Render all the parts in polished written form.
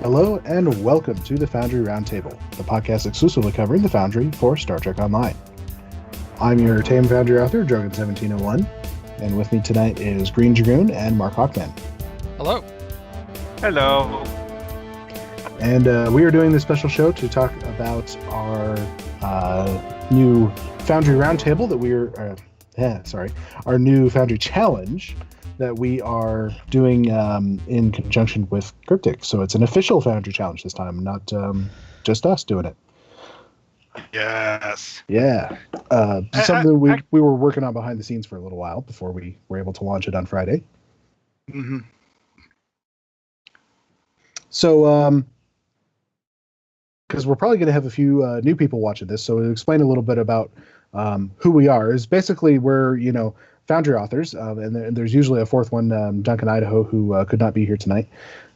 Hello and welcome to the Foundry Roundtable, the podcast exclusively covering the Foundry for Star Trek Online. I'm your tame Foundry author, Drogan1701, and with me tonight is Greendragoon and Markhawkman. Hello. Hello. And we are doing this special show to talk about our new Foundry Roundtable that our new Foundry Challenge that we are doing in conjunction with Cryptic. So it's an official Foundry Challenge this time, not just us doing it. Yes. Yeah. Something we were working on behind the scenes for a little while before we were able to launch it on Friday. Mm-hmm. So, because we're probably going to have a few new people watching this, so to explain a little bit about who we are is basically we're, Foundry authors, and there's usually a fourth one, DuncanIdaho, who could not be here tonight.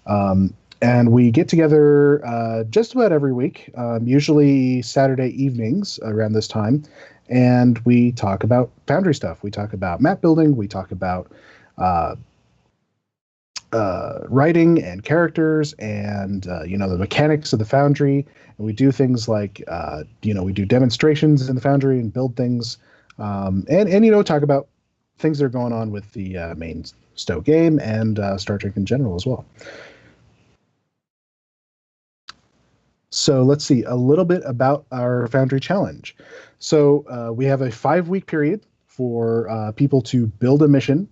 And we get together just about every week, usually Saturday evenings around this time, and we talk about Foundry stuff. We talk about map building. We talk about writing and characters and, the mechanics of the Foundry. And we do things like, we do demonstrations in the Foundry and build things, and talk about things that are going on with the main Stowe game and Star Trek in general as well. So let's see a little bit about our Foundry Challenge. So we have a 5-week period for people to build a mission,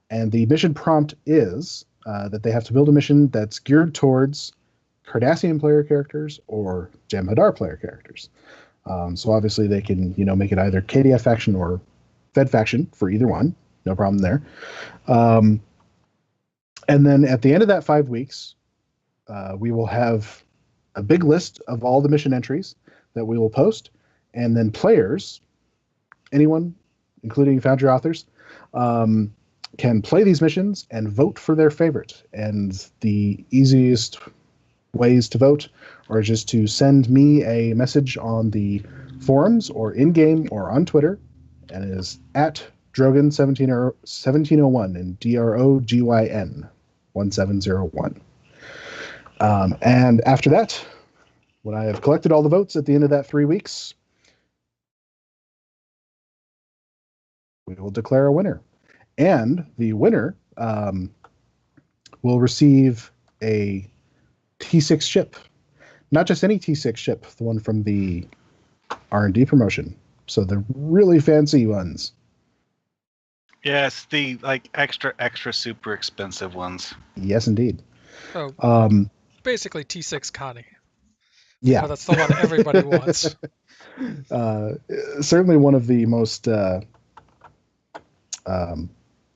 and the mission prompt is that they have to build a mission that's geared towards Cardassian player characters or Jem'Hadar player characters. So obviously they can, make it either KDF faction or Fed faction for either one. No problem there. And then at the end of that 5 weeks, we will have a big list of all the mission entries that we will post. And then players, anyone, including Foundry authors, can play these missions and vote for their favorite. And the easiest ways to vote are just to send me a message on the forums or in-game or on Twitter, and it is at Drogan1701 and DROGYN 1701. And after that, when I have collected all the votes at the end of that 3 weeks, we will declare a winner. And the winner will receive a T6 ship. Not just any T6 ship, the one from the R&D promotion. So the really fancy ones. Yes, the extra super expensive ones. Yes, indeed. Oh, basically T6 Connie. Yeah. Oh, that's the one everybody wants. Certainly one of the most, what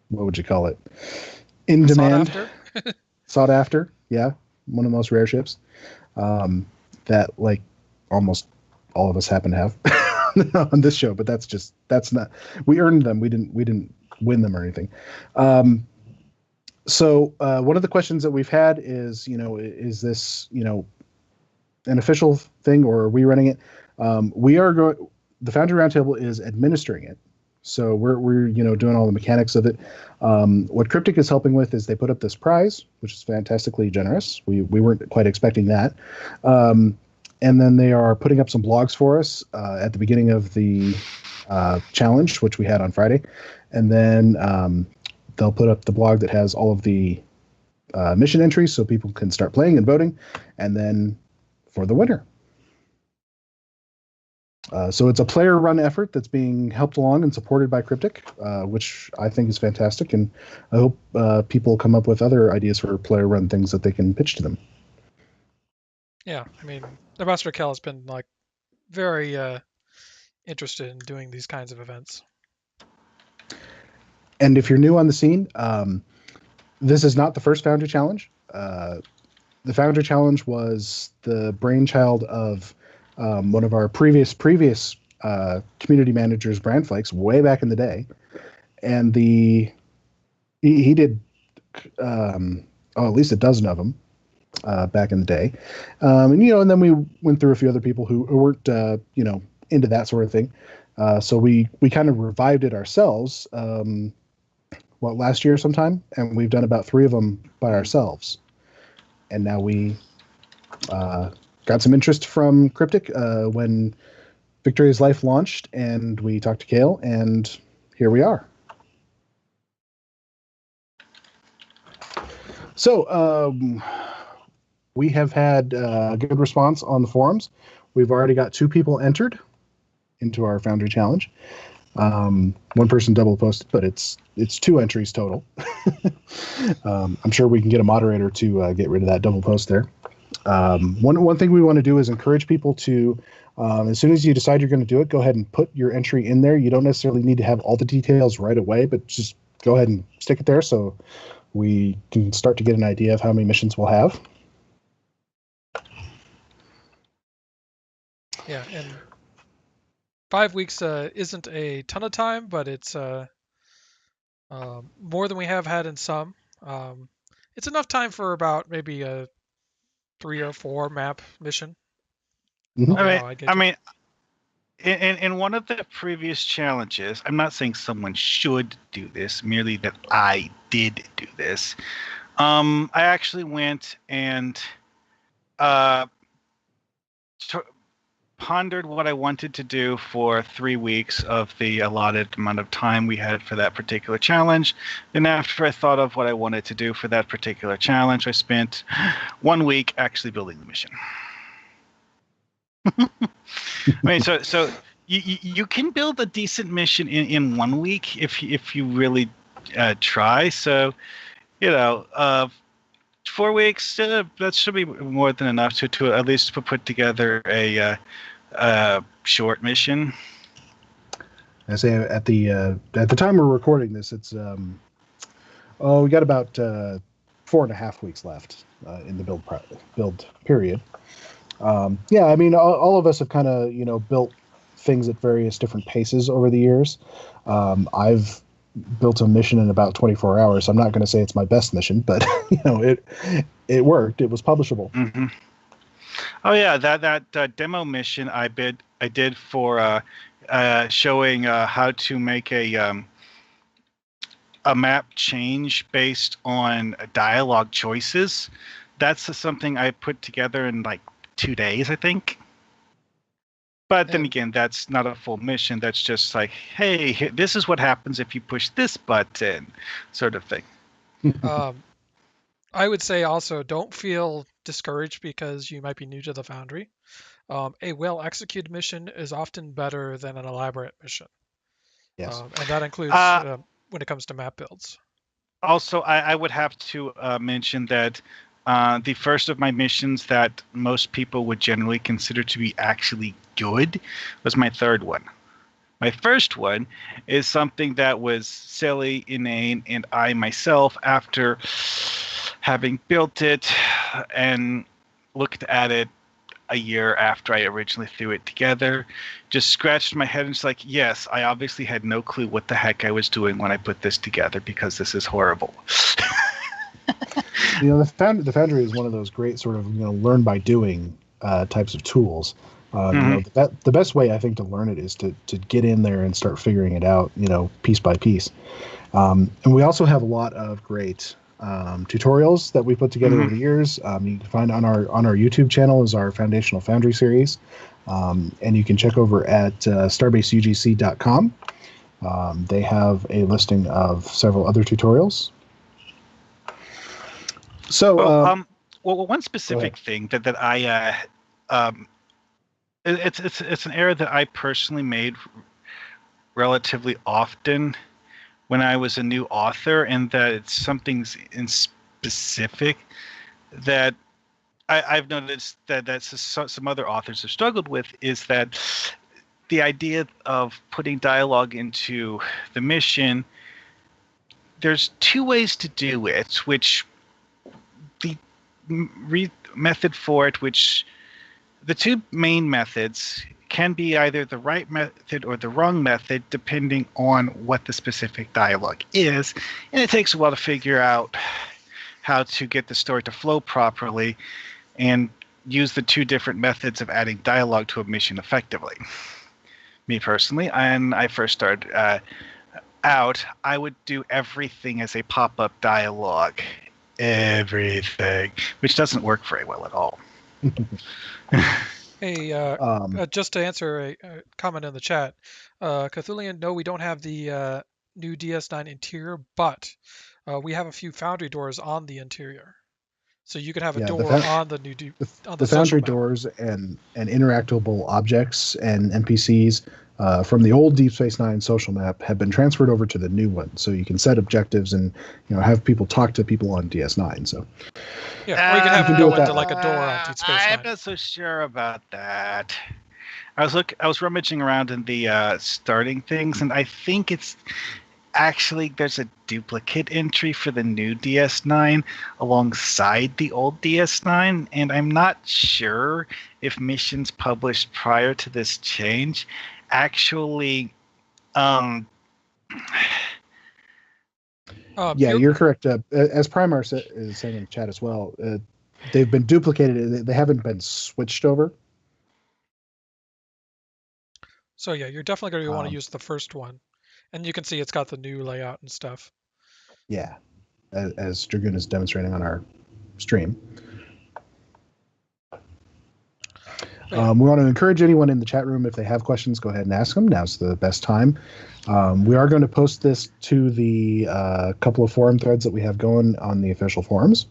would you call it? In demand. Sought after? Sought after, yeah. One of the most rare ships that almost all of us happen to have on this show, but that's not, we earned them. We didn't win them or anything. So one of the questions that we've had is, is this, an official thing or are we running it? The Foundry Roundtable is administering it. So we're doing all the mechanics of it. What Cryptic is helping with is they put up this prize, which is fantastically generous. We weren't quite expecting that. And then they are putting up some blogs for us at the beginning of the challenge, which we had on Friday. And then they'll put up the blog that has all of the mission entries so people can start playing and voting. And then for the winner. So it's a player-run effort that's being helped along and supported by Cryptic, which I think is fantastic. And I hope people come up with other ideas for player-run things that they can pitch to them. Yeah, I mean, Ambassador Kell has been very interested in doing these kinds of events. And if you're new on the scene, this is not the first Foundry Challenge. The Foundry Challenge was the brainchild of one of our previous community managers, Brand Flakes, way back in the day. And he did at least a dozen of them back in the day. And then we went through a few other people who weren't into that sort of thing. So we kind of revived it ourselves last year sometime, and we've done about 3 of them by ourselves. And now we got some interest from Cryptic when Victoria's Life launched, and we talked to Kale, and here we are. So we have had a good response on the forums. We've already got 2 people entered into our Foundry Challenge. One person double posted, but it's 2 entries total. I'm sure we can get a moderator to get rid of that double post there. One thing we want to do is encourage people to, as soon as you decide you're going to do it, go ahead and put your entry in there. You don't necessarily need to have all the details right away, but just go ahead and stick it there so we can start to get an idea of how many missions we'll have. Yeah, and 5 weeks isn't a ton of time, but it's more than we have had in some. It's enough time for about maybe a 3 or 4 map mission. Mm-hmm. I mean, in one of the previous challenges, I'm not saying someone should do this, merely that I did do this. I actually went and pondered what I wanted to do for 3 weeks of the allotted amount of time we had for that particular challenge. Then after I thought of what I wanted to do for that particular challenge, I spent 1 week actually building the mission. I mean, so you can build a decent mission in 1 week if you really try. So, 4 weeks, that should be more than enough to at least put together a short mission. I say at the time we're recording this, it's we got about 4.5 weeks left in the build period. Yeah, I mean, all of us have kind of built things at various different paces over the years. I've built a mission in about 24 hours. I'm not going to say it's my best mission, but it worked. It was publishable. Mm-hmm. Oh yeah, that demo mission I did for showing how to make a map change based on dialogue choices. That's something I put together in like 2 days, I think. But then again, that's not a full mission. That's just like, hey, this is what happens if you push this button, sort of thing. I would say also don't feel discouraged because you might be new to the Foundry. A well-executed mission is often better than an elaborate mission. Yes. And that includes when it comes to map builds. Also, I would have to mention that the first of my missions that most people would generally consider to be actually good was my third one. My first one is something that was silly, inane, and I myself, after having built it and looked at it a year after I originally threw it together, just scratched my head and was like, yes, I obviously had no clue what the heck I was doing when I put this together because this is horrible. The Foundry is one of those great sort of learn by doing types of tools. The best way I think to learn it is to get in there and start figuring it out, piece by piece. And we also have a lot of great tutorials that we put together over the years. You can find on our YouTube channel is our Foundational Foundry series, and you can check over at starbaseugc.com. They have a listing of several other tutorials. So, one specific thing that I it's an error that I personally made relatively often when I was a new author, and that it's something in specific that I've noticed that's some other authors have struggled with, is that the idea of putting dialogue into the mission, there's 2 ways to do it, which the method for it, which the 2 main methods can be either the right method or the wrong method, depending on what the specific dialogue is. And it takes a while to figure out how to get the story to flow properly and use the 2 different methods of adding dialogue to a mission effectively. Me personally, when I first started out, I would do everything as a pop-up dialogue. Everything, which doesn't work very well at all. Hey, just to answer a comment in the chat, Cthulian, no, we don't have the new DS9 interior, but we have a few Foundry doors on the interior, so you could have a Yeah, door on the new on the the social Foundry map. doors and interactable objects and NPCs from the old Deep Space Nine social map have been transferred over to the new one, so you can set objectives and have people talk to people on DS9. So Yeah, or you can have can them do go it that into way. like a door on Deep Space I'm Nine. not so sure about that. I was rummaging around in the starting things, and I think it's actually there's a duplicate entry for the new DS9 alongside the old DS9, and I'm not sure if missions published prior to this change actually Yeah, you're correct. As Primar is saying in the chat as well, they've been duplicated. They haven't been switched over. So yeah, you're definitely going to want to use the first one, and you can see it's got the new layout and stuff. Yeah, as Dragoon is demonstrating on our stream. We want to encourage anyone in the chat room, if they have questions, go ahead and ask them. Now's the best time. We are going to post this to the couple of forum threads that we have going on the official forums.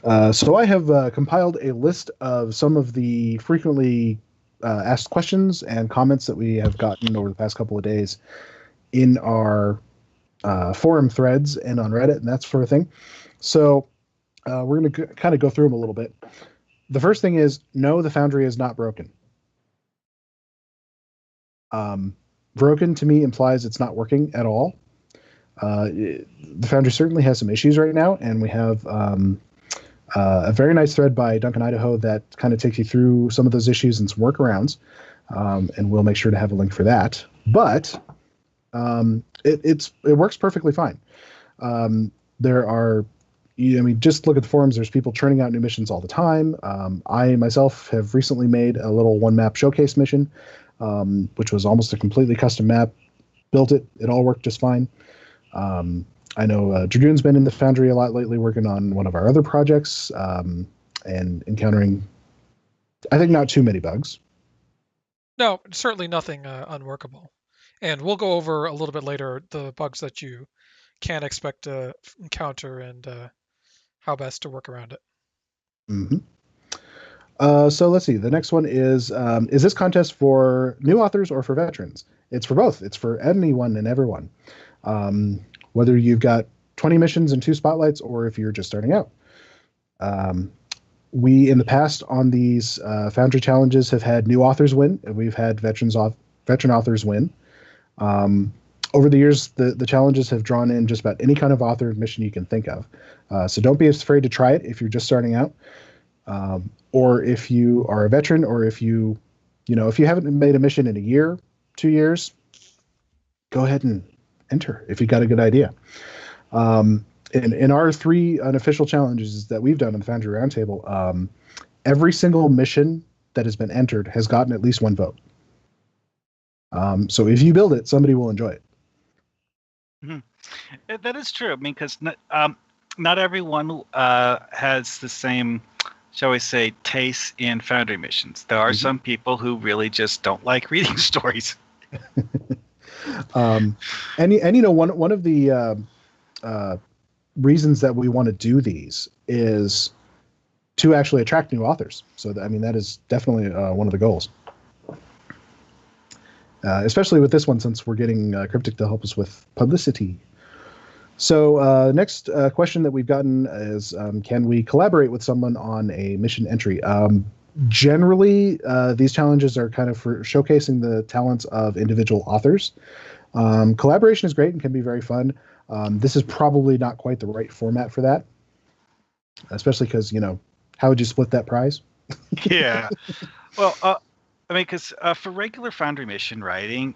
So I have compiled a list of some of the frequently asked questions and comments that we have gotten over the past couple of days in our forum threads and on Reddit and that sort of thing. So we're going to kind of go through them a little bit. The first thing is, no, the Foundry is not broken. Broken to me implies it's not working at all. The Foundry certainly has some issues right now, and we have a very nice thread by DuncanIdaho that kind of takes you through some of those issues and some workarounds, and we'll make sure to have a link for that. But it works perfectly fine. There are, just look at the forums. There's people churning out new missions all the time. I myself have recently made a little one-map showcase mission, which was almost a completely custom map. Built it. It all worked just fine. I know Dragoon's been in the Foundry a lot lately, working on one of our other projects and encountering, I think, not too many bugs. No, certainly nothing unworkable. And we'll go over a little bit later the bugs that you can expect to encounter and how best to work around it. Mm-hmm. So let's see. The next one is this contest for new authors or for veterans? It's for both. It's for anyone and everyone. Whether you've got 20 missions and 2 spotlights or if you're just starting out. We, in the past, on these Foundry challenges, have had new authors win, and we've had veteran authors win. Over the years, the challenges have drawn in just about any kind of author mission you can think of. So don't be afraid to try it if you're just starting out, or if you are a veteran, or if you haven't made a mission in a year, 2 years, go ahead and enter if you got a good idea. In our 3 unofficial challenges that we've done on the Foundry Roundtable, every single mission that has been entered has gotten at least 1 vote. So if you build it, somebody will enjoy it. Mm-hmm. That is true. I mean, because not everyone has the same, shall we say, taste in Foundry missions. There are some people who really just don't like reading stories. One of the reasons that we want to do these is to actually attract new authors. So that is definitely one of the goals. Especially with this one, since we're getting Cryptic to help us with publicity. So next question that we've gotten is, can we collaborate with someone on a mission entry? Generally, these challenges are kind of for showcasing the talents of individual authors. Collaboration is great and can be very fun. This is probably not quite the right format for that, especially because, how would you split that prize? Yeah. Well, because for regular Foundry mission writing,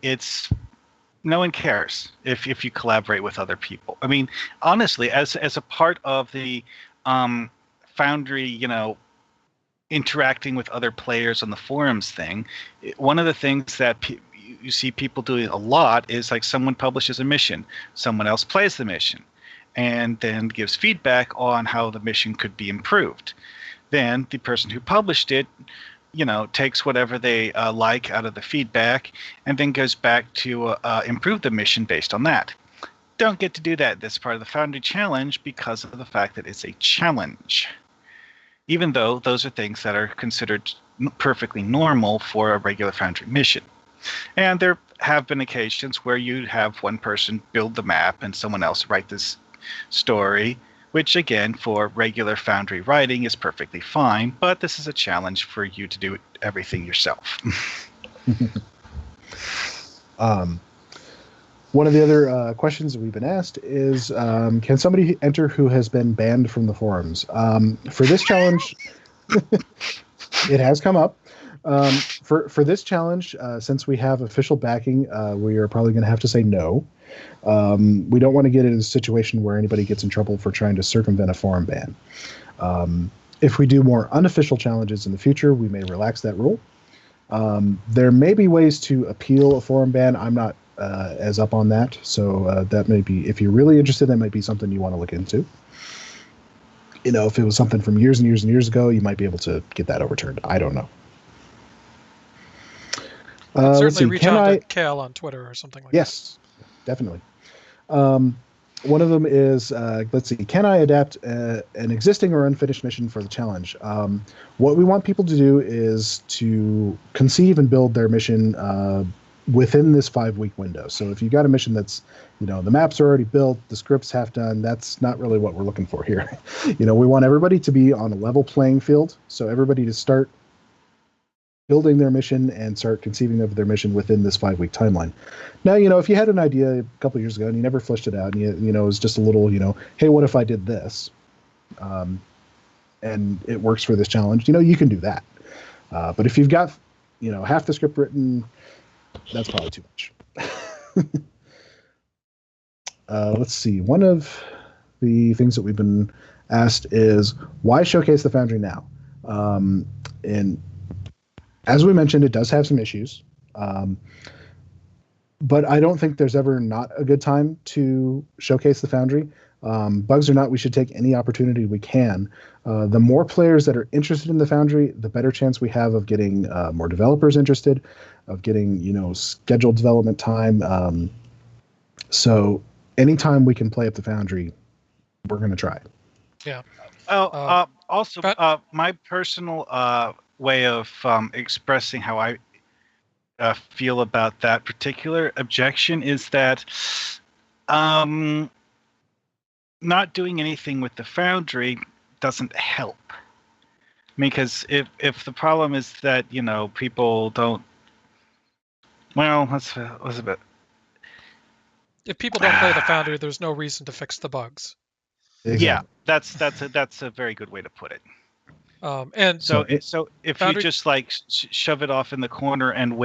no one cares if you collaborate with other people. I mean, honestly, as a part of the Foundry, interacting with other players on the forums thing, one of the things that you see people doing a lot is like someone publishes a mission, someone else plays the mission, and then gives feedback on how the mission could be improved. Then the person who published it, takes whatever they like out of the feedback and then goes back to improve the mission based on that. Don't get to do that this part of the Foundry Challenge because of the fact that it's a challenge. Even though those are things that are considered perfectly normal for a regular Foundry mission. And there have been occasions where you have one person build the map and someone else write this story, which again, for regular Foundry writing is perfectly fine, but this is a challenge for you to do everything yourself. One of the other questions that we've been asked is, can somebody enter who has been banned from the forums? For this challenge, it has come up. For this challenge, since we have official backing, we are probably going to have to say no. We don't want to get in a situation where anybody gets in trouble for trying to circumvent a forum ban. If we do more unofficial challenges in the future, we may relax that rule. There may be ways to appeal a forum ban. I'm not as up on that, so that may be, if you're really interested, that might be something you want to look into. If it was something from years and years and years ago, you might be able to get that overturned. I don't know. Certainly reach out to Cal on Twitter or something like that. Yes, definitely. One of them is, let's see, can I adapt an existing or unfinished mission for the challenge? What we want people to do is to conceive and build their mission within this 5-week window. So if you got a mission that's, the maps are already built, the script's half done, that's not really what we're looking for here. We want everybody to be on a level playing field. So everybody to start building their mission and start conceiving of their mission within this 5-week timeline. Now, if you had an idea a couple years ago and you never fleshed it out, and it was just a little, hey, what if I did this? And it works for this challenge, you can do that. But if you've got, half the script written, that's probably too much. Let's see. One of the things that we've been asked is, why showcase the Foundry now? And as we mentioned, it does have some issues. But I don't think there's ever not a good time to showcase the Foundry. Bugs or not, we should take any opportunity we can. The more players that are interested in the Foundry, the better chance we have of getting more developers interested, of getting, scheduled development time. So anytime we can play up the Foundry, we're going to try. Yeah. Also, my personal way of expressing how I feel about that particular objection is that not doing anything with the Foundry doesn't help. Because if the problem is that, people don't, well, that's a bit. If people don't play the Foundry, there's no reason to fix the bugs. Exactly. Yeah, that's a very good way to put it. And so if Foundry, you just shove it off in the corner and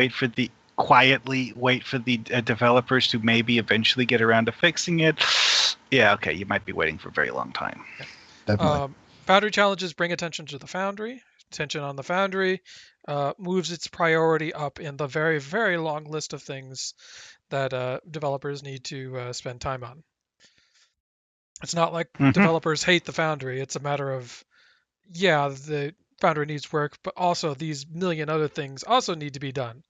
quietly wait for the developers to maybe eventually get around to fixing it, yeah, okay, you might be waiting for a very long time. Definitely. Foundry challenges bring attention to the Foundry. Attention on the Foundry moves its priority up in the very, very long list of things that developers need to spend time on. It's not like developers hate the Foundry. It's a matter of, yeah, the Foundry needs work, but also these million other things also need to be done,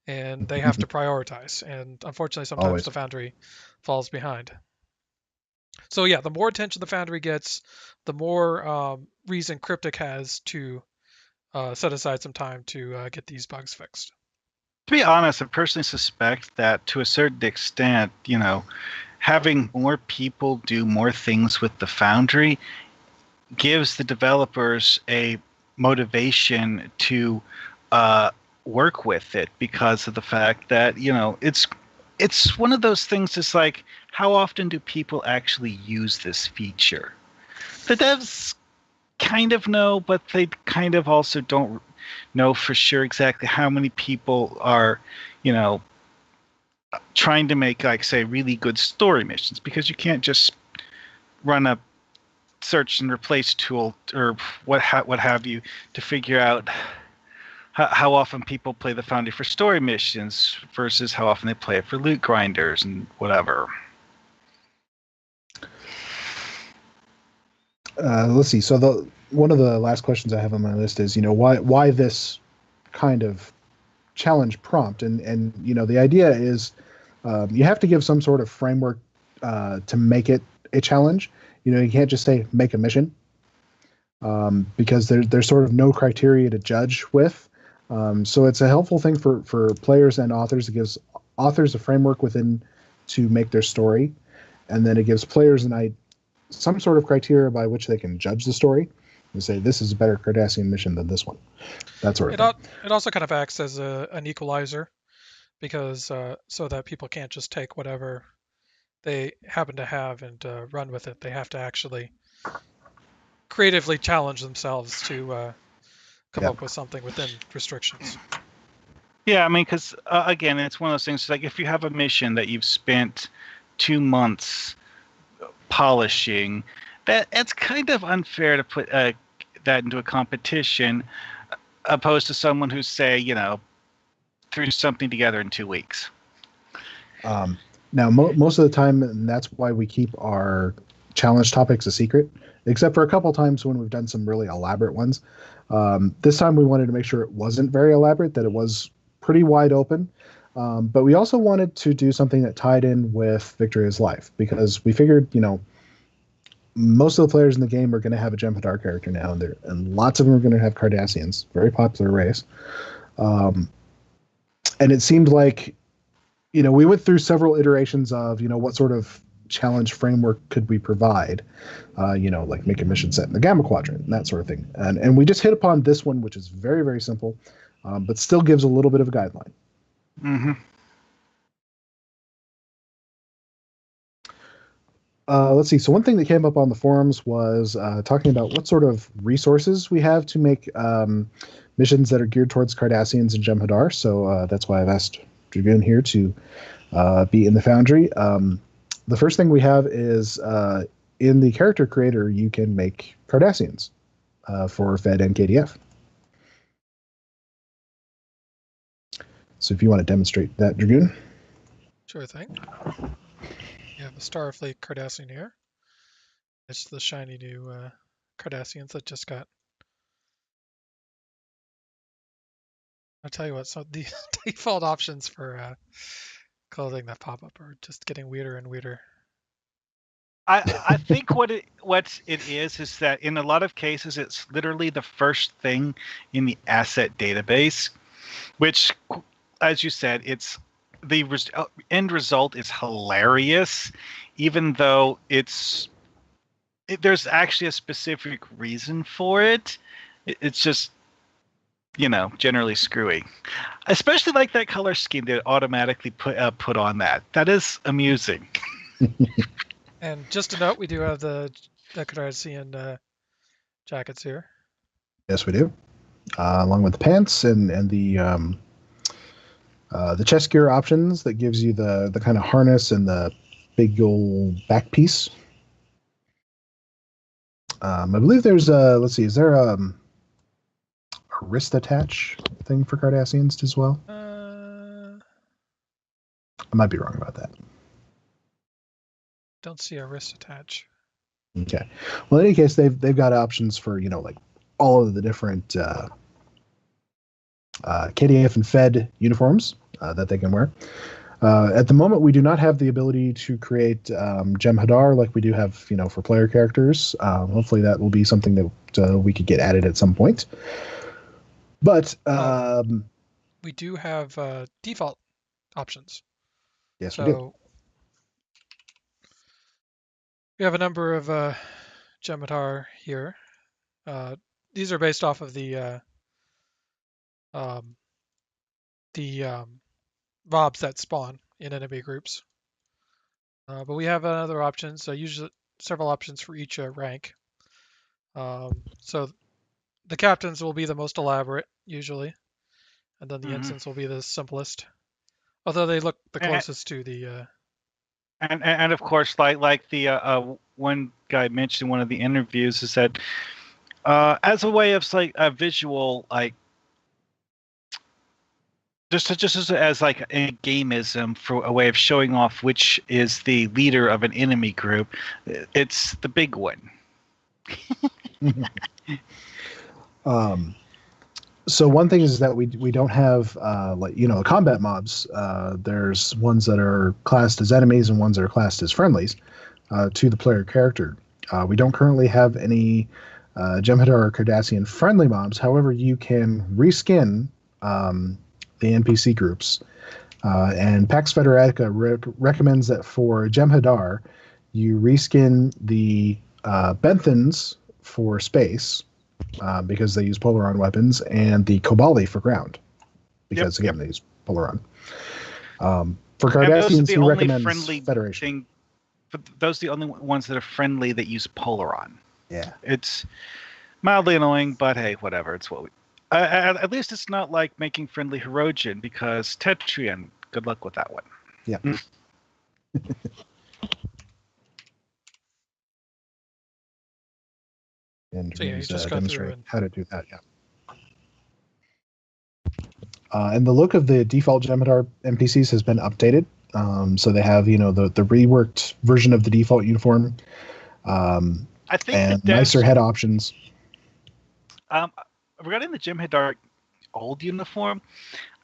and they have to prioritize. And unfortunately, sometimes the Foundry falls behind. So yeah, the more attention the Foundry gets, the more reason Cryptic has to set aside some time to get these bugs fixed. To be honest, I personally suspect that to a certain extent, having more people do more things with the Foundry gives the developers a motivation to work with it, because of the fact that it's one of those things. It's like, how often do people actually use this feature? The devs kind of know, but they kind of also don't know for sure exactly how many people are trying to make, say, really good story missions, because you can't just run a search and replace tool or what have you to figure out how often people play the Foundry for story missions versus how often they play it for loot grinders and whatever. let's see. So one of the last questions I have on my list is, why this kind of challenge prompt, and the idea is you have to give some sort of framework to make it a challenge. You can't just say make a mission, because there's sort of no criteria to judge with. So it's a helpful thing for players and authors. It gives authors a framework within to make their story, and then it gives players some sort of criteria by which they can judge the story and say this is a better Cardassian mission than this one. That sort of thing. It also kind of acts as an equalizer, because so that people can't just take whatever they happen to have and run with it. They have to actually creatively challenge themselves to come up with something within restrictions. Yeah, I mean, because again, it's one of those things. Like if you have a mission that you've spent 2 months polishing, it's kind of unfair to put that into a competition, opposed to someone who's, say, threw something together in 2 weeks. Now, most of the time, and that's why we keep our challenge topics a secret, except for a couple times when we've done some really elaborate ones. This time we wanted to make sure it wasn't very elaborate, that it was pretty wide open. But we also wanted to do something that tied in with Victoria's life, because we figured, most of the players in the game are going to have a Jem'Hadar character now, and lots of them are going to have Cardassians, very popular race. And it seemed like, we went through several iterations of, what sort of challenge framework could we provide, like make a mission set in the Gamma Quadrant and that sort of thing. And we just hit upon this one, which is very, very simple, but still gives a little bit of a guideline. Mm-hmm. Let's see. So one thing that came up on the forums was talking about what sort of resources we have to make missions that are geared towards Cardassians and Jem'Hadar. So that's why I've asked Dragoon here to be in the Foundry. The first thing we have is in the character creator, you can make Cardassians for Fed and KDF. So if you want to demonstrate that, Dragoon. Sure thing. You have a Starfleet Cardassian here. It's the shiny new Cardassians that just got. I'll tell you what, so the default options for clothing that pop up are just getting weirder and weirder. I think what it is that in a lot of cases it's literally the first thing in the asset database, which, as you said, it's the end result is hilarious, even though there's actually a specific reason for it. It's just, generally screwy, especially like that color scheme that automatically put on that. That is amusing. And just a note, we do have the Cardassian jackets here. Yes, we do, along with the pants and the chest gear options that gives you the kind of harness and the big old back piece. I believe there's let's see, is there a wrist attach thing for Cardassians as well? I might be wrong about that. Don't see a wrist attach. Okay. Well, in any case, they've got options for, like all of the different KDF and Fed uniforms that they can wear. At the moment, we do not have the ability to create Jem'Hadar like we do have, for player characters. Hopefully that will be something that we could get added at some point. But we do have default options. Yes, we do. We have a number of Jem'Hadar here. These are based off of the mobs that spawn in enemy groups. But we have other options, usually several options for each rank. So the captains will be the most elaborate, usually, and then the ensigns will be the simplest, although they look the closest to the... And of course, like the one guy mentioned in one of the interviews, is that as a way of like a visual, like just as like a gameism, for a way of showing off which is the leader of an enemy group, it's the big one. So one thing is that we don't have combat mobs. There's ones that are classed as enemies and ones that are classed as friendlies to the player character. We don't currently have any Jem'Hadar or Cardassian friendly mobs. However, you can reskin the NPC groups. And Pax Federatica recommends that for Jem'Hadar, you reskin the Benthans for space, because they use Polaron weapons, and the Kobali for ground, because they use Polaron. For Cardassians, he recommends Federation. Those are the only ones that are friendly that use Polaron. Yeah, it's mildly annoying, but hey, whatever. It's what we. At least it's not like making friendly Hirogen, because Tetrian. Good luck with that one. Yeah. And so you just go through how to do that. Yeah. And the look of the default Jem'Hadar NPCs has been updated. So they have, the reworked version of the default uniform. I think and nicer head options. Regarding the Jem'Hadar old uniform,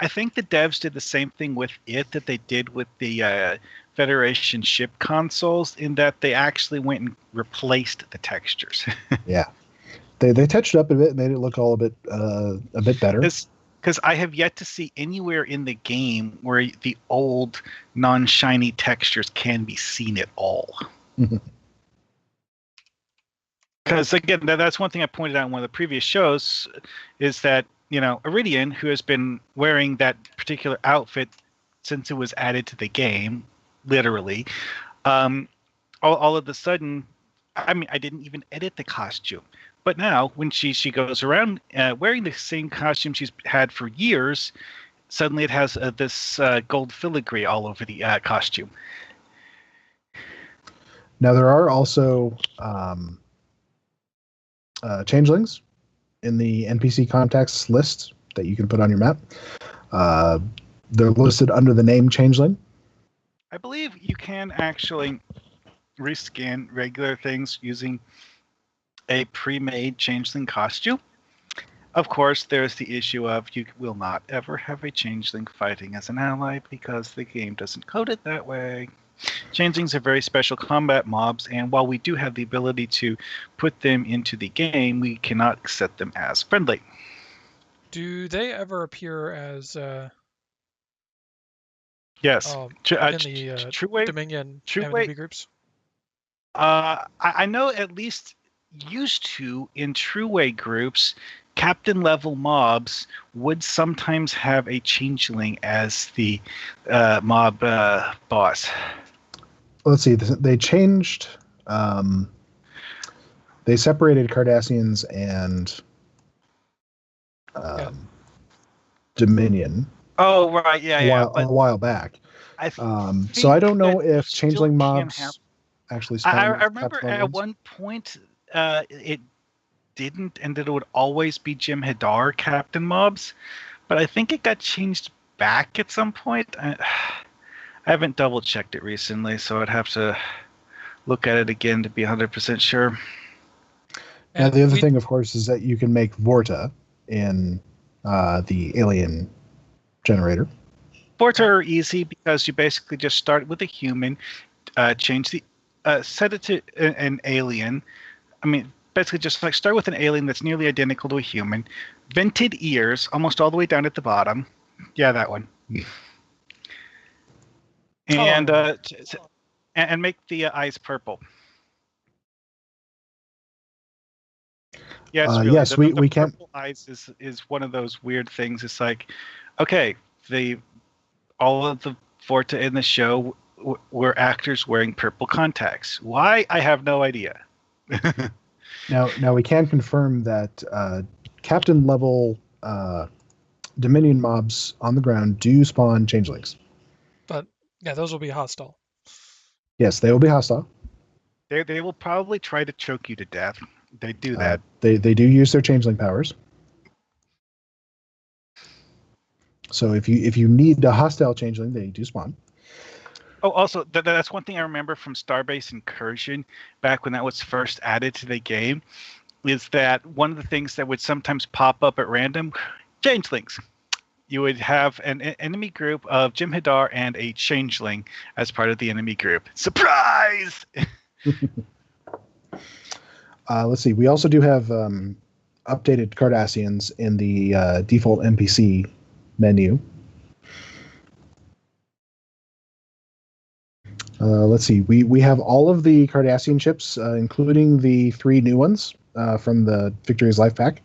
I think the devs did the same thing with it that they did with the Federation ship consoles, in that they actually went and replaced the textures. Yeah, they touched it up a bit, made it look all a bit better. Because I have yet to see anywhere in the game where the old non-shiny textures can be seen at all. Because again, that's one thing I pointed out in one of the previous shows, is that Iridian, who has been wearing that particular outfit since it was added to the game, literally, all of a sudden, I didn't even edit the costume. But now, when she goes around wearing the same costume she's had for years, suddenly it has this gold filigree all over the costume. Now, there are also changelings in the NPC contacts list that you can put on your map. They're listed under the name changeling. I believe you can actually rescan regular things using a pre-made changeling costume. Of course, there's the issue of you will not ever have a changeling fighting as an ally, because the game doesn't code it that way. Changelings are very special combat mobs, and while we do have the ability to put them into the game, we cannot set them as friendly. Do they ever appear as yes, in the True Dominion enemy groups? I know at least used to in True-Way groups, captain level mobs would sometimes have a changeling as the mob boss. Let's see. They changed. They separated Cardassians and Dominion. Oh right, yeah, a while back. So I don't know if changeling mobs actually spawn. I remember at one point it didn't, and that it would always be Jem'Hadar captain mobs, but I think it got changed back at some point. I haven't double checked it recently, so I'd have to look at it again to be 100% sure. And the other thing, of course, is that you can make Vorta in the alien generator. Vorta are easy because you basically just start with a human, change the set it to an alien. Basically just like start with an alien that's nearly identical to a human, vented ears almost all the way down at the bottom. Yeah, that one. And and make the eyes purple. Yes, really. Yes, we can. Purple eyes is one of those weird things. It's like, okay, all of the Vorta in the show were actors wearing purple contacts. Why? I have no idea. Now we can confirm that captain level Dominion mobs on the ground do spawn changelings. But yeah, those will be hostile. Yes, they will be hostile. They will probably try to choke you to death. They do that. They do use their changeling powers. So if you need a hostile changeling, they do spawn. Oh, also, that's one thing I remember from Starbase Incursion back when that was first added to the game, is that one of the things that would sometimes pop up at random, changelings. You would have an enemy group of Jem'Hadar and a changeling as part of the enemy group. Surprise! Let's see. We also do have updated Cardassians in the default NPC menu. Let's see. We have all of the Cardassian ships, including the 3 new ones from the Victory's Life Pack.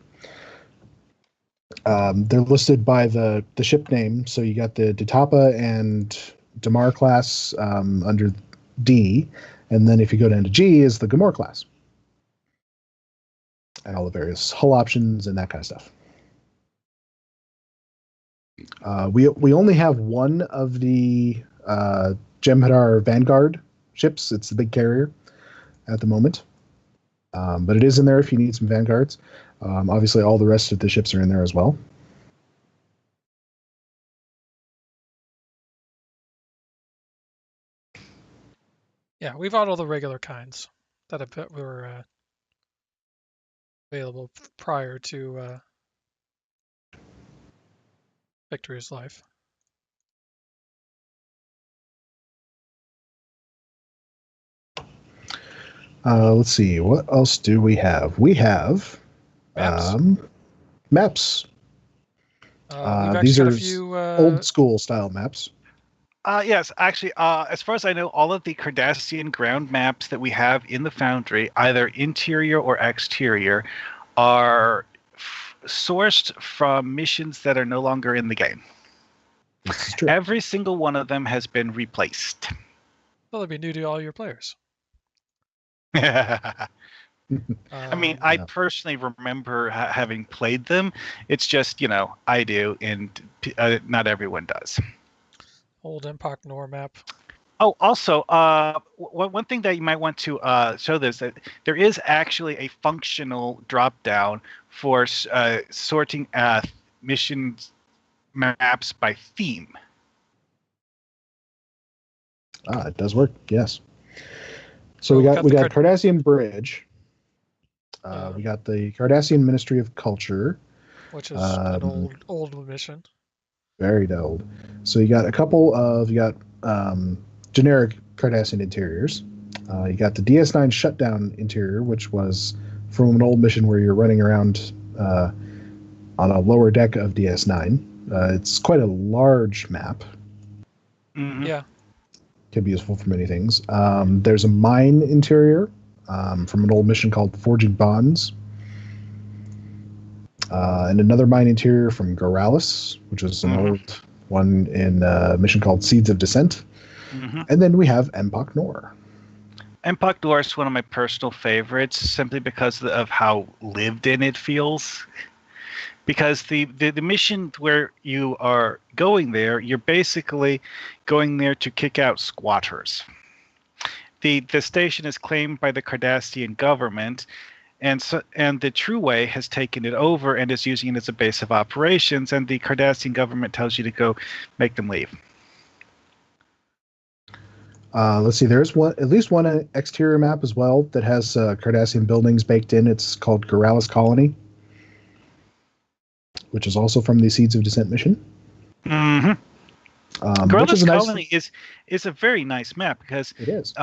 They're listed by the ship name. So you got the Ditapa and Damar class under D, and then if you go down to G is the Gamor class. And all the various hull options and that kind of stuff. We only have one of the Jem'Hadar Vanguard ships. It's the big carrier at the moment. But it is in there if you need some Vanguards. Obviously, all the rest of the ships are in there as well. Yeah, we've got all the regular kinds that were available prior to Victory's Life. Let's see. What else do we have? We have maps. These are old school style maps. Yes, actually, as far as I know, all of the Cardassian ground maps that we have in the Foundry, either interior or exterior, are sourced from missions that are no longer in the game. This is true. Every single one of them has been replaced. Well, it'd be new to all your players. I mean, I personally remember having played them. It's just, I do, and not everyone does. Old Empok Nor map. Oh, also, one thing that you might want to show this, that there is actually a functional drop-down for sorting mission maps by theme. It does work, yes. So we got Cardassian Bridge. We got the Cardassian Ministry of Culture, which is an old mission. Very old. So you got a couple of generic Cardassian interiors. You got the DS9 shutdown interior, which was from an old mission where you're running around on a lower deck of DS9. It's quite a large map. Mm-hmm. Yeah. Can be useful for many things. There's a mine interior from an old mission called Forging Bonds. And another mine interior from Guerillas, which was an old one in a mission called Seeds of Descent. Mm-hmm. And then we have Empok Nor. Empok Nor is one of my personal favorites, simply because of how lived in it feels. Because the mission where you are going there, you're basically going there to kick out squatters. The station is claimed by the Cardassian government, and the True Way has taken it over and is using it as a base of operations, and the Cardassian government tells you to go make them leave. Let's see, there's at least one exterior map as well that has Cardassian buildings baked in. It's called Guerillas Colony, which is also from the Seeds of Descent mission. Mm-hmm. Guerillas Colony is a very nice map because it is.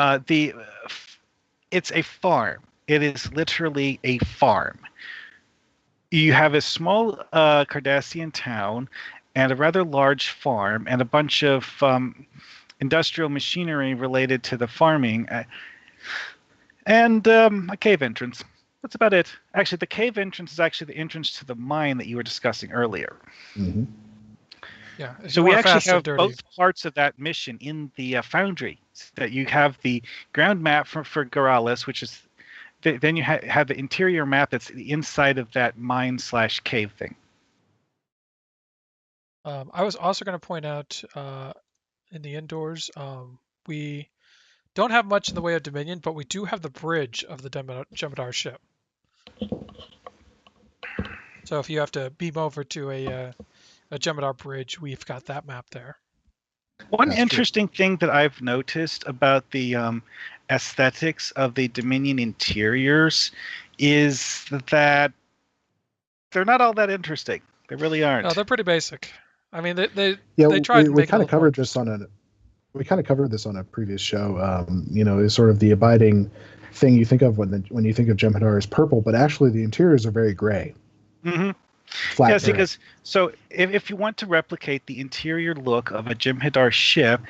It's a farm. It is literally a farm. You have a small Cardassian town and a rather large farm and a bunch of industrial machinery related to the farming and a cave entrance. That's about it. Actually, the cave entrance is actually the entrance to the mine that you were discussing earlier. Mm-hmm. Yeah. So we actually have both parts of that mission in the Foundry. So that you have the ground map for Guerillas, which is then you have the interior map that's the inside of that mine/cave thing. I was also going to point out in the indoors, we don't have much in the way of Dominion, but we do have the bridge of the Jem'Hadar ship. So if you have to beam over to a Jem'Hadar bridge, we've got that map there. One That's interesting thing that I've noticed about the aesthetics of the Dominion interiors is that they're not all that interesting. They really aren't. No, they're pretty basic. I mean, they Yeah, tried to we make it a kind of little more covered this on a we kind of covered this on a previous show. Is sort of the abiding thing you think of when you think of Jem'Hadar is purple, but actually the interiors are very gray. Mm-hmm. Flat Yes, gray. because so if you want to replicate the interior look of a Jem'Hadar ship,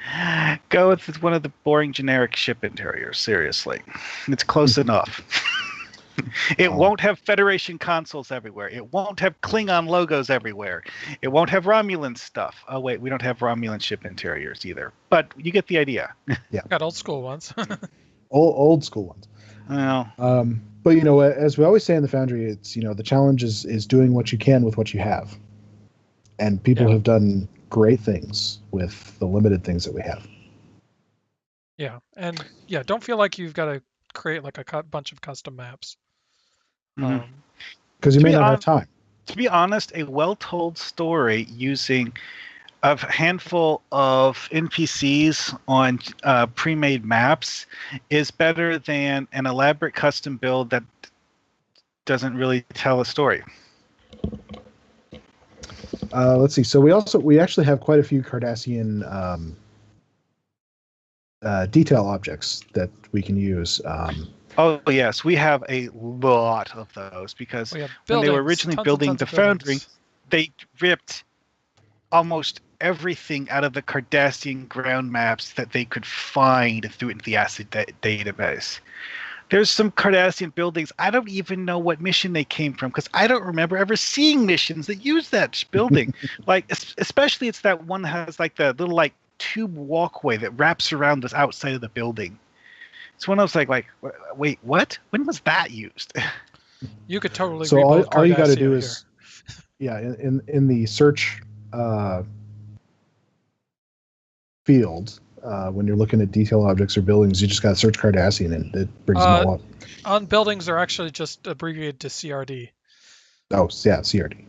go with one of the boring generic ship interiors. Seriously, it's close enough. It won't have Federation consoles everywhere. It won't have Klingon logos everywhere. It won't have Romulan stuff. Oh wait, we don't have Romulan ship interiors either. But you get the idea. Yeah, got old school ones. old school ones. Well, but as we always say in the Foundry, it's the challenge is doing what you can with what you have, and people have done great things with the limited things that we have. Yeah, and don't feel like you've got to create like a bunch of custom maps. Because you may not have time. To be honest, a well-told story using a handful of NPCs on pre-made maps is better than an elaborate custom build that doesn't really tell a story. Let's see. So we actually have quite a few Cardassian detail objects that we can use. Oh yes, we have a lot of those because when they were originally building the Foundry, they ripped almost everything out of the Cardassian ground maps that they could find through the ACID database. There's some Cardassian buildings. I don't even know what mission they came from because I don't remember ever seeing missions that use that building. Like, especially it's that one that has like the little like tube walkway that wraps around the outside of the building. It's one I was like, wait, what? When was that used? You could totally. So all you got to do is, in the search field, when you're looking at detail objects or buildings, you just got to search Cardassian and it brings them all up. On buildings, they're actually just abbreviated to CRD. Oh, yeah, CRD.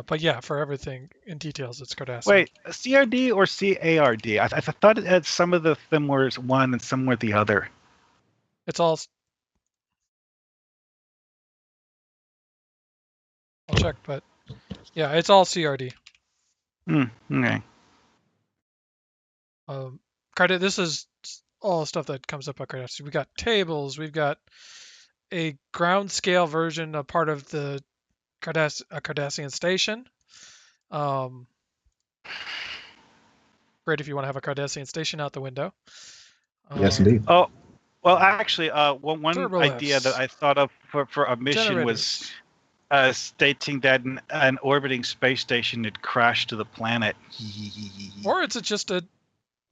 But yeah, for everything in details, it's Cardassian. Wait, CRD or CARD? I thought it had some of them were one and some were the other. It's all. I'll check, but yeah, it's all CRD. Okay. This is all stuff that comes up at Cardassian. We got tables. We've got a ground scale version of part of the Cardassian station. Great if you want to have a Cardassian station out the window. Yes, indeed. Oh, well, actually, one idea that I thought of for a mission was stating that an orbiting space station had crashed to the planet. Or it's just we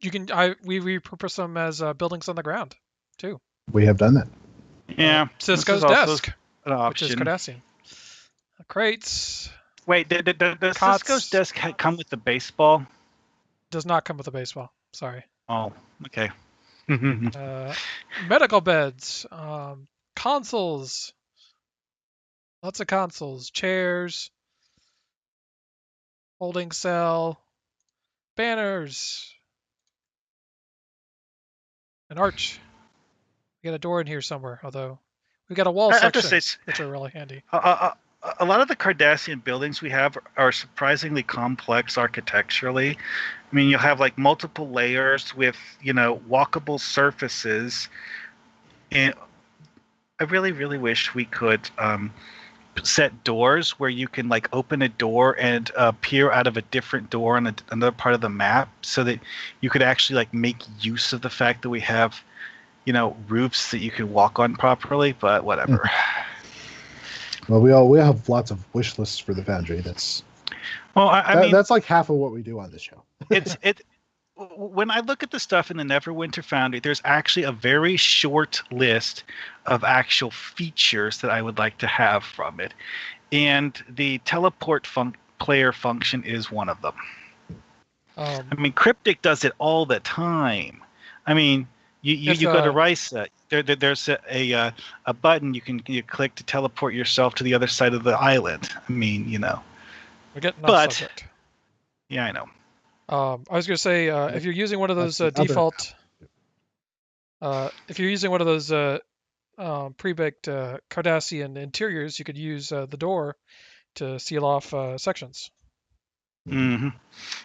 repurpose them as buildings on the ground too. We have done that. Yeah, Cisco's desk, an option. Which is Cardassian. Crates. Wait, does Cisco's desk come with the baseball? Does not come with a baseball. Sorry. Oh, okay. Medical beds, consoles, lots of consoles, chairs, holding cell, banners, an arch. We got a door in here somewhere, although we got a wall section, which are really handy. A lot of the Cardassian buildings we have are surprisingly complex architecturally. I mean, you'll have like multiple layers with, walkable surfaces. And I really, really wish we could set doors where you can like open a door and peer out of a different door on another part of the map so that you could actually like make use of the fact that we have, roofs that you can walk on properly, but whatever. Well, we have lots of wish lists for the Foundry. That's I mean, that's like half of what we do on this show. When I look at the stuff in the Neverwinter Foundry, there's actually a very short list of actual features that I would like to have from it, and the teleport player function is one of them. I mean, Cryptic does it all the time. I mean, you go to Risa. There's a button you click to teleport yourself to the other side of the island. I mean, We're getting off subject. Yeah, I know. I was going to say, if you're using one of those default, if you're using one of those pre-baked Cardassian interiors, you could use the door to seal off sections. Mm-hmm.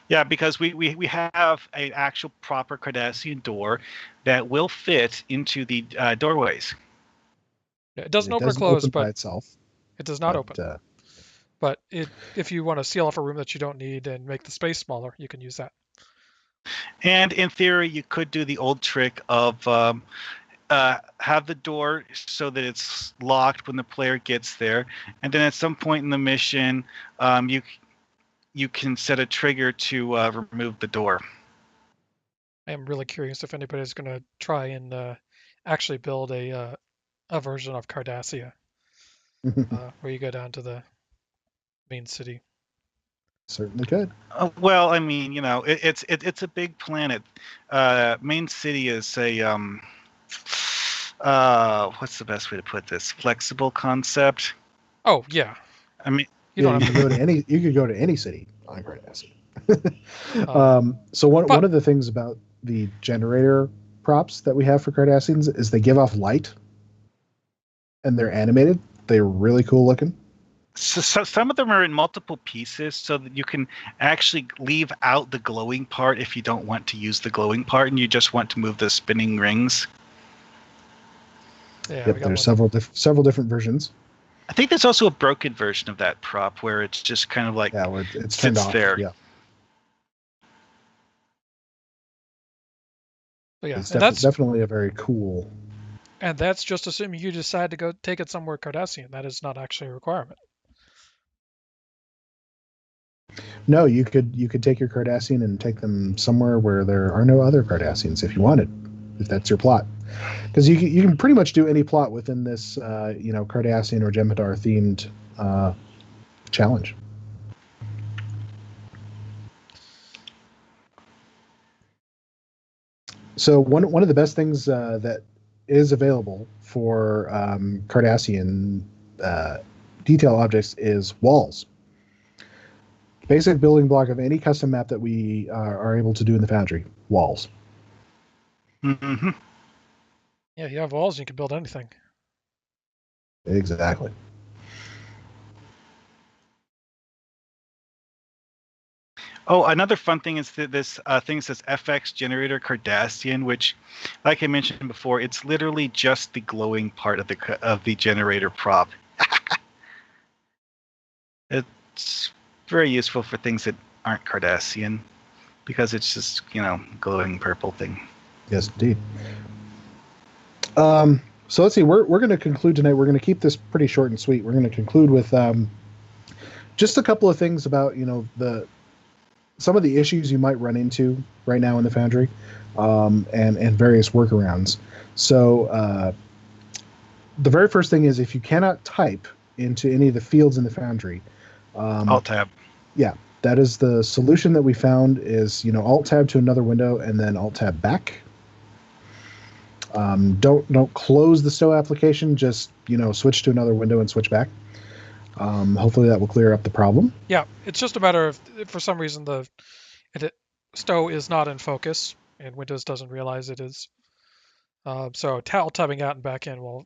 Yeah, because we have an actual proper Cardassian door that will fit into the doorways. Yeah, it doesn't open or close, by but itself. It does not open. But if you want to seal off a room that you don't need and make the space smaller, you can use that. And in theory, you could do the old trick of have the door so that it's locked when the player gets there, and then at some point in the mission, you can set a trigger to remove the door. I am really curious if anybody's going to try and actually build a version of Cardassia where you go down to the main city. Certainly could. Well, I mean, it's a big planet. Main city is a what's the best way to put this? Flexible concept. Oh yeah. I mean, you could go to any. You could go to any city on Cardassia. So one of the things about the generator props that we have for Cardassians is they give off light, and they're animated. They're really cool looking. So some of them are in multiple pieces, so that you can actually leave out the glowing part if you don't want to use the glowing part, and you just want to move the spinning rings. Yeah, yep, there's several different versions. I think there's also a broken version of that prop where it's just kind of like where it's turned off there. Yeah. But yeah, it's definitely a very cool. And that's just assuming you decide to go take it somewhere Cardassian. That is not actually a requirement. No, you could take your Cardassian and take them somewhere where there are no other Cardassians if you wanted, if that's your plot. Because you can pretty much do any plot within this Cardassian or Jem'Hadar themed challenge. So one of the best things that is available for Cardassian detail objects is walls. Basic building block of any custom map that we are able to do in the Foundry. Walls. Mm-hmm. Yeah, you have walls, you can build anything. Exactly. Oh, another fun thing is that this thing says FX Generator Cardassian, which, like I mentioned before, it's literally just the glowing part of the generator prop. It's very useful for things that aren't Cardassian, because it's just, glowing purple thing. Yes, indeed. So let's see. We're going to conclude tonight. We're going to keep this pretty short and sweet. We're going to conclude with just a couple of things about some of the issues you might run into right now in the Foundry, and various workarounds. So the very first thing is if you cannot type into any of the fields in the Foundry, Alt tab. Yeah, that is the solution that we found is Alt tab to another window and then Alt tab back. Don't close the stow application. Just switch to another window and switch back. Hopefully that will clear up the problem. Yeah, it's just a matter of if for some reason the stow is not in focus and Windows doesn't realize it is. So tabbing out and back in will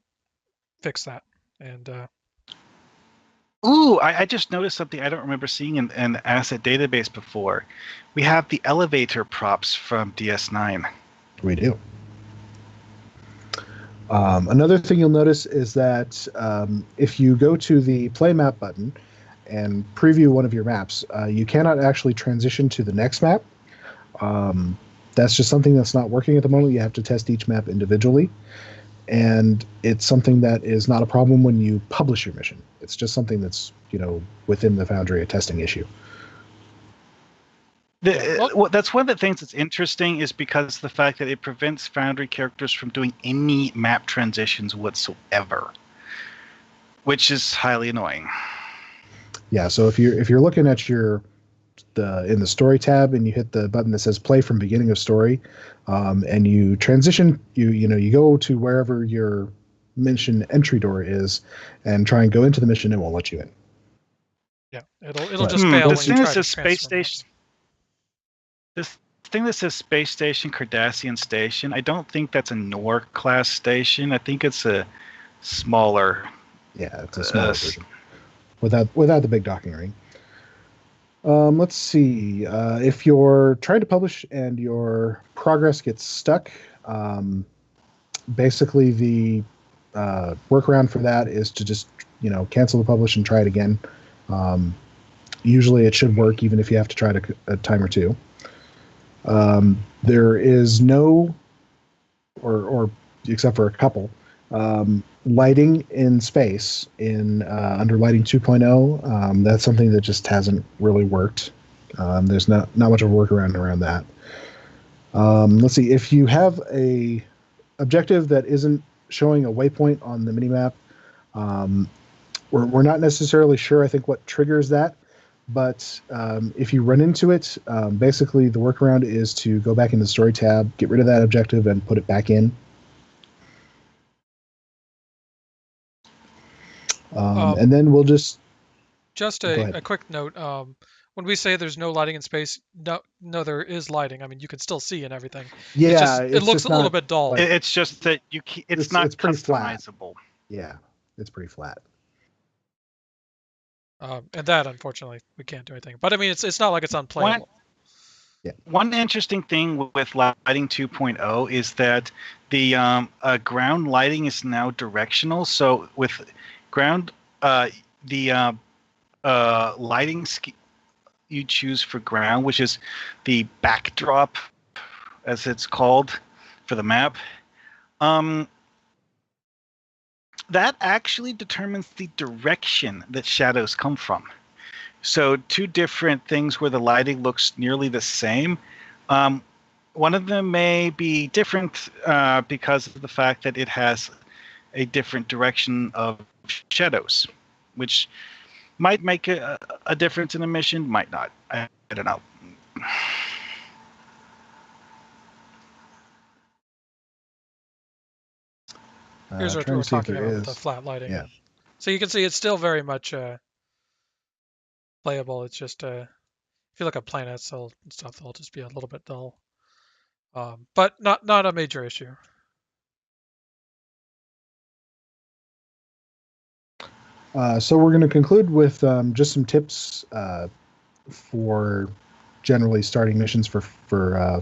fix that. And ooh, I just noticed something I don't remember seeing in the asset database before. We have the elevator props from DS9. We do. Another thing you'll notice is that if you go to the Play Map button and preview one of your maps, you cannot actually transition to the next map. That's just something that's not working at the moment. You have to test each map individually. And it's something that is not a problem when you publish your mission. It's just something that's, within the Foundry, a testing issue. That's one of the things that's interesting is because the fact that it prevents Foundry characters from doing any map transitions whatsoever, which is highly annoying. Yeah, so if you're looking at in the story tab and you hit the button that says play from beginning of story, and you transition, you go to wherever your mission entry door is and try and go into the mission, it won't let you in. Yeah, it'll just fail when you try to space station. this thing that says Space Station, Cardassian Station, I don't think that's a Nor class station. I think it's a smaller. Yeah, it's a smaller version without the big docking ring. Let's see. If you're trying to publish and your progress gets stuck, basically the workaround for that is to just cancel the publish and try it again. Usually it should work even if you have to try it a time or two. There is no, or except for a couple, lighting in space in under lighting 2.0. That's something that just hasn't really worked. There's not much of a workaround around that. Let's see, if you have a objective that isn't showing a waypoint on the minimap, we're not necessarily sure, I think, what triggers that. But if you run into it, basically the workaround is to go back into the story tab, get rid of that objective, and put it back in. And then we'll just a quick note. When we say there's no lighting in space, no, there is lighting. I mean, you can still see and everything. Yeah, it looks a little bit dull. It's just that it's not pretty customizable. Flat. Yeah, it's pretty flat. And that, unfortunately, we can't do anything. But I mean, it's not like it's unplayable. One interesting thing with lighting 2.0 is that the ground lighting is now directional. So with ground, the lighting you choose for ground, which is the backdrop, as it's called, for the map, that actually determines the direction that shadows come from. So two different things where the lighting looks nearly the same. One of them may be different because of the fact that it has a different direction of shadows, which might make a difference in a mission, might not. I don't know. Here's what we were talking about with the flat lighting. Yeah. So you can see it's still very much playable. It's just if you look at planets and stuff, they'll just be a little bit dull. But not a major issue. So we're going to conclude with just some tips for generally starting missions for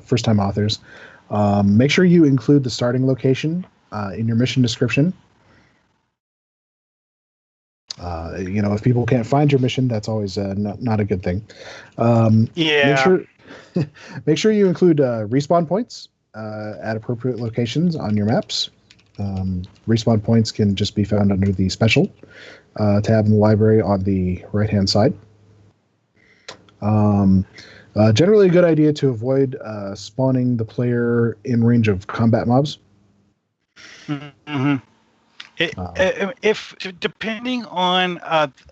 first-time authors. Make sure you include the starting location in your mission description. If people can't find your mission, that's always not a good thing. Make sure you include respawn points at appropriate locations on your maps. Respawn points can just be found under the special tab in the library on the right-hand side. Generally a good idea to avoid spawning the player in range of combat mobs. Mm-hmm. If depending on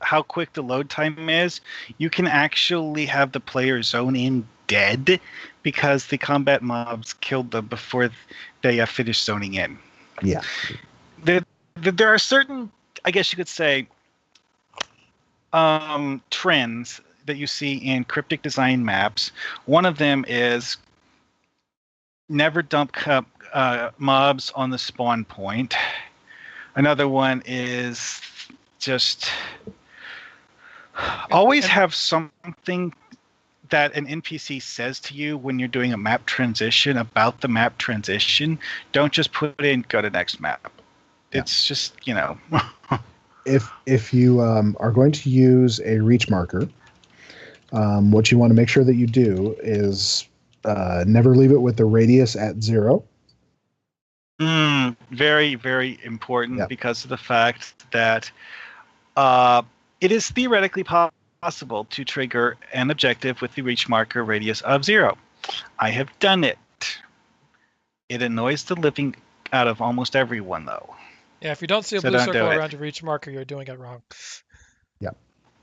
how quick the load time is, you can actually have the player zone in dead because the combat mobs killed them before they finished zoning in. Yeah. There are certain, I guess you could say, trends that you see in cryptic design maps. One of them is never dump mobs on the spawn point. Another one is just always have something that an NPC says to you when you're doing a map transition about the map transition. Don't just put in go to next map. Yeah. It's just, If you are going to use a reach marker, what you want to make sure that you do is never leave it with the radius at 0. Very, very important because of the fact that it is theoretically possible to trigger an objective with the reach marker radius of 0. I have done it. It annoys the living out of almost everyone, though. Yeah, if you don't see a blue circle around your reach marker, you're doing it wrong. Yeah.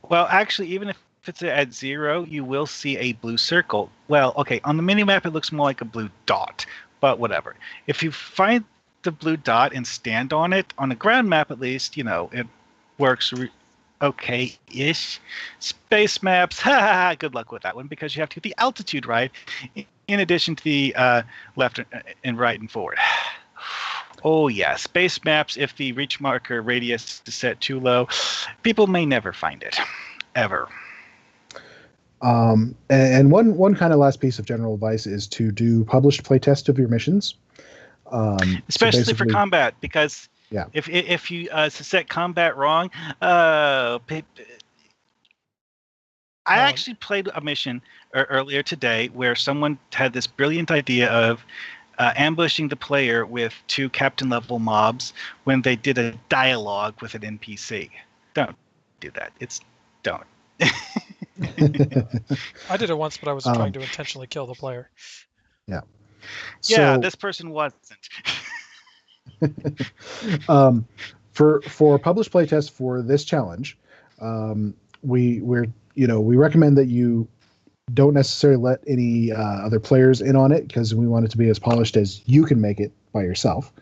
Well, actually, even if it's at 0, you will see a blue circle. Well, okay, on the minimap, it looks more like a blue dot. But whatever. If you find the blue dot and stand on it, on a ground map at least, it works okay-ish. Space maps, good luck with that one because you have to get the altitude right in addition to the left and right and forward. Oh yeah, space maps, if the reach marker radius is set too low, people may never find it, ever. And one kind of last piece of general advice is to do published playtest of your missions. Especially for combat, because yeah, if you set combat wrong, I actually played a mission earlier today where someone had this brilliant idea of ambushing the player with 2 captain level mobs when they did a dialogue with an NPC. Don't do that. Don't. I did it once, but I was trying to intentionally kill the player. Yeah. Yeah, this person wasn't. For published playtest for this challenge, we recommend that you don't necessarily let any other players in on it because we want it to be as polished as you can make it by yourself.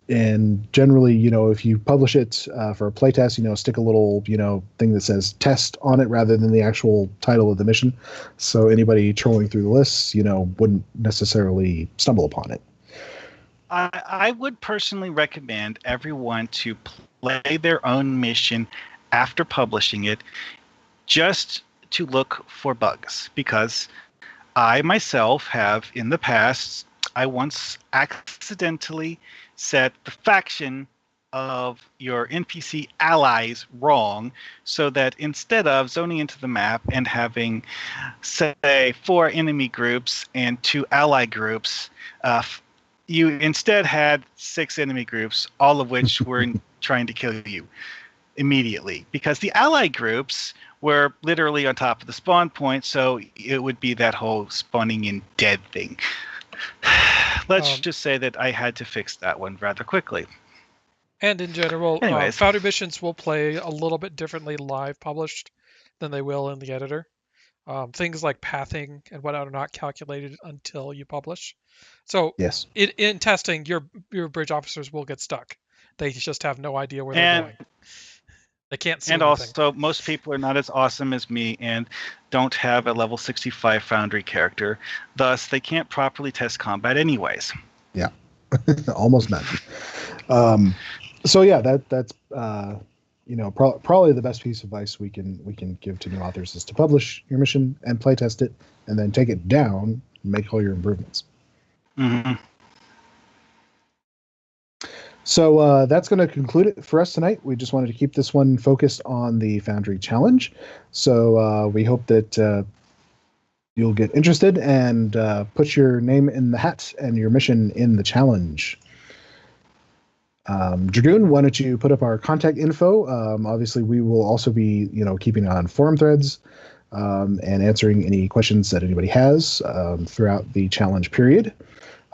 And generally, if you publish it for a playtest, stick a little, thing that says test on it rather than the actual title of the mission. So anybody trolling through the lists, wouldn't necessarily stumble upon it. I would personally recommend everyone to play their own mission after publishing it just to look for bugs, because I myself have in the past, I once accidentally set the faction of your NPC allies wrong, so that instead of zoning into the map and having, say, 4 enemy groups and 2 ally groups, you instead had 6 enemy groups, all of which were trying to kill you immediately, because the ally groups were literally on top of the spawn point, so it would be that whole spawning in dead thing. Let's just say that I had to fix that one rather quickly. And in general, Foundry missions will play a little bit differently live published than they will in the editor. Things like pathing and whatnot are not calculated until you publish. So yes, in testing, your bridge officers will get stuck. They just have no idea where they're going. They can't see anything. Also, most people are not as awesome as me and don't have a level 65 Foundry character. Thus, they can't properly test combat anyways. Yeah, almost none. So yeah, that's probably the best piece of advice we can give to new authors is to publish your mission and playtest it, and then take it down and make all your improvements. Mm-hmm. So that's going to conclude it for us tonight. We just wanted to keep this one focused on the Foundry Challenge. So we hope that you'll get interested and put your name in the hat and your mission in the challenge. Dragoon, why don't you put up our contact info? Obviously, we will also be keeping on forum threads and answering any questions that anybody has throughout the challenge period.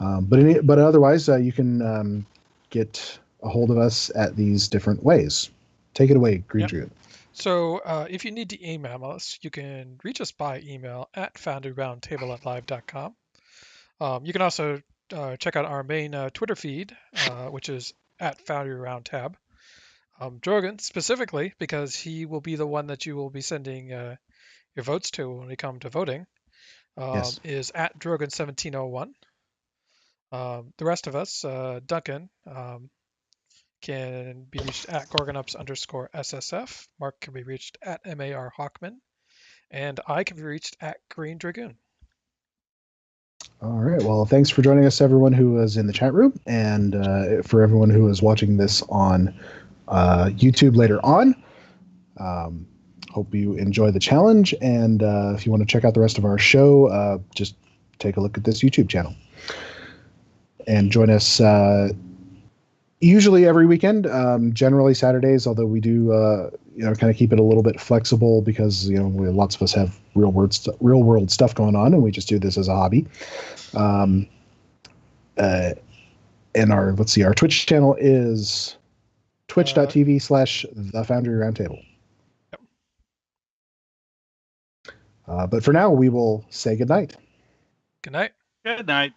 But otherwise, you can get a hold of us at these different ways. Take it away, Greendragoon. Yep. So if you need to email us, you can reach us by email at foundryroundtable@live.com. You can also check out our main Twitter feed, which is at Foundry Roundtab. Drogan, specifically, because he will be the one that you will be sending your votes to when we come to voting, Yes. is at Drogan1701. The rest of us, Duncan, can be reached at Gorgonups_SSF. Mark can be reached at Markhawkman. And I can be reached at Greendragoon. All right. Well, thanks for joining us, everyone who was in the chat room, and for everyone who is watching this on YouTube later on. Hope you enjoy the challenge, and if you want to check out the rest of our show, just take a look at this YouTube channel. And join us usually every weekend, generally Saturdays, although we do kind of keep it a little bit flexible because lots of us have real world stuff going on, and we just do this as a hobby. And our Twitch channel is twitch.tv/The Foundry Roundtable. But for now, we will say good night. Good night. Good night.